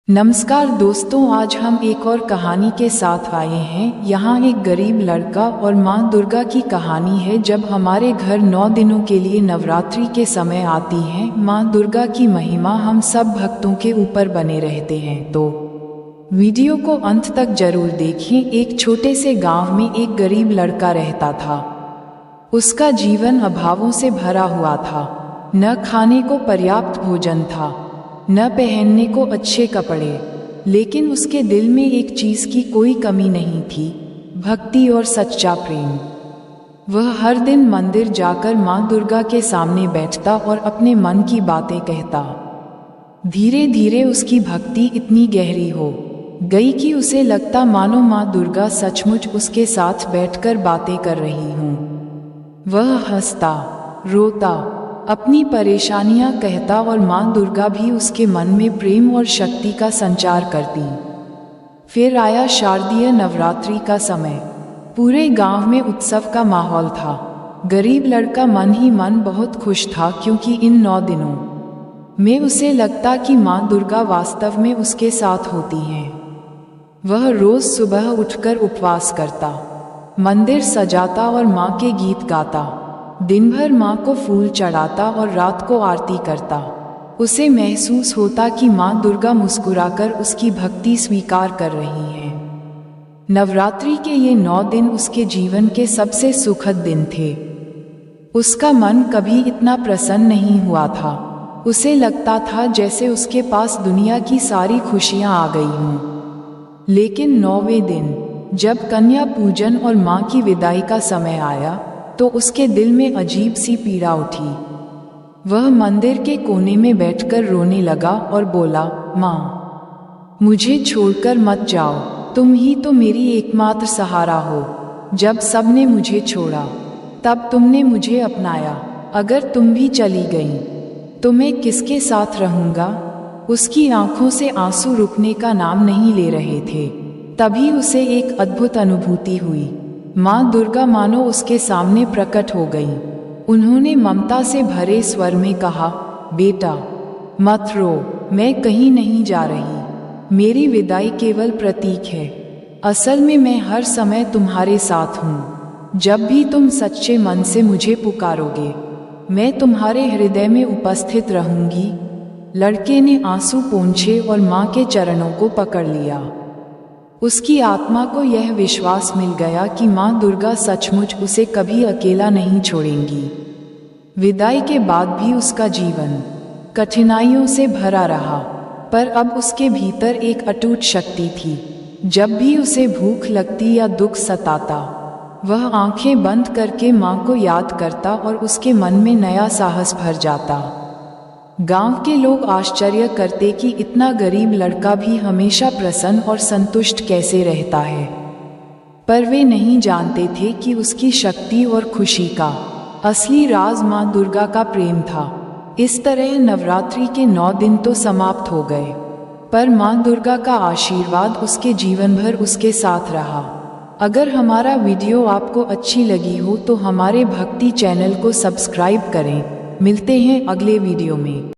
नमस्कार दोस्तों, आज हम एक और कहानी के साथ आए हैं। यहाँ एक गरीब लड़का और माँ दुर्गा की कहानी है। जब हमारे घर 9 दिनों के लिए नवरात्रि के समय आती हैं, माँ दुर्गा की महिमा हम सब भक्तों के ऊपर बने रहते हैं। तो वीडियो को अंत तक जरूर देखें। एक छोटे से गांव में एक गरीब लड़का रहता था। उसका जीवन अभावों से भरा हुआ था। न खाने को पर्याप्त भोजन था, न पहनने को अच्छे कपड़े, लेकिन उसके दिल में एक चीज की कोई कमी नहीं थी, भक्ति और सच्चा प्रेम। वह हर दिन मंदिर जाकर माँ दुर्गा के सामने बैठता और अपने मन की बातें कहता। धीरे धीरे उसकी भक्ति इतनी गहरी हो गई कि उसे लगता मानो माँ दुर्गा सचमुच उसके साथ बैठकर बातें कर रही हूँ। वह हंसता, रोता, अपनी परेशानियां कहता और माँ दुर्गा भी उसके मन में प्रेम और शक्ति का संचार करती। फिर आया शारदीय नवरात्रि का समय। पूरे गांव में उत्सव का माहौल था। गरीब लड़का मन ही मन बहुत खुश था, क्योंकि इन 9 दिनों में उसे लगता कि माँ दुर्गा वास्तव में उसके साथ होती हैं। वह रोज सुबह उठकर उपवास करता, मंदिर सजाता और माँ के गीत गाता। दिन भर माँ को फूल चढ़ाता और रात को आरती करता। उसे महसूस होता कि माँ दुर्गा मुस्कुराकर उसकी भक्ति स्वीकार कर रही है। नवरात्रि के ये 9 दिन उसके जीवन के सबसे सुखद दिन थे। उसका मन कभी इतना प्रसन्न नहीं हुआ था। उसे लगता था जैसे उसके पास दुनिया की सारी खुशियाँ आ गई हों। लेकिन 9वें दिन जब कन्या पूजन और माँ की विदाई का समय आया, तो उसके दिल में अजीब सी पीड़ा उठी। वह मंदिर के कोने में बैठकर रोने लगा और बोला, माँ, मुझे छोड़कर मत जाओ, तुम ही तो मेरी एकमात्र सहारा हो। जब सबने मुझे छोड़ा, तब तुमने मुझे अपनाया। अगर तुम भी चली गई, तो मैं किसके साथ रहूँगा? उसकी आंखों से आंसू रुकने का नाम नहीं ले रहे थे। तभी उसे एक अद्भुत अनुभूति हुई। माँ दुर्गा मानो उसके सामने प्रकट हो गई। उन्होंने ममता से भरे स्वर में कहा, बेटा, मत रो, मैं कहीं नहीं जा रही। मेरी विदाई केवल प्रतीक है। असल में मैं हर समय तुम्हारे साथ हूँ। जब भी तुम सच्चे मन से मुझे पुकारोगे, मैं तुम्हारे हृदय में उपस्थित रहूंगी। लड़के ने आंसू पोंछे और माँ के चरणों को पकड़ लिया। उसकी आत्मा को यह विश्वास मिल गया कि माँ दुर्गा सचमुच उसे कभी अकेला नहीं छोड़ेंगी। विदाई के बाद भी उसका जीवन कठिनाइयों से भरा रहा, पर अब उसके भीतर एक अटूट शक्ति थी। जब भी उसे भूख लगती या दुख सताता, वह आंखें बंद करके माँ को याद करता और उसके मन में नया साहस भर जाता। गांव के लोग आश्चर्य करते कि इतना गरीब लड़का भी हमेशा प्रसन्न और संतुष्ट कैसे रहता है। पर वे नहीं जानते थे कि उसकी शक्ति और खुशी का असली राज माँ दुर्गा का प्रेम था। इस तरह नवरात्रि के 9 दिन तो समाप्त हो गए, पर माँ दुर्गा का आशीर्वाद उसके जीवन भर उसके साथ रहा। अगर हमारा वीडियो आपको अच्छी लगी हो तो हमारे भक्ति चैनल को सब्सक्राइब करें। मिलते हैं अगले वीडियो में।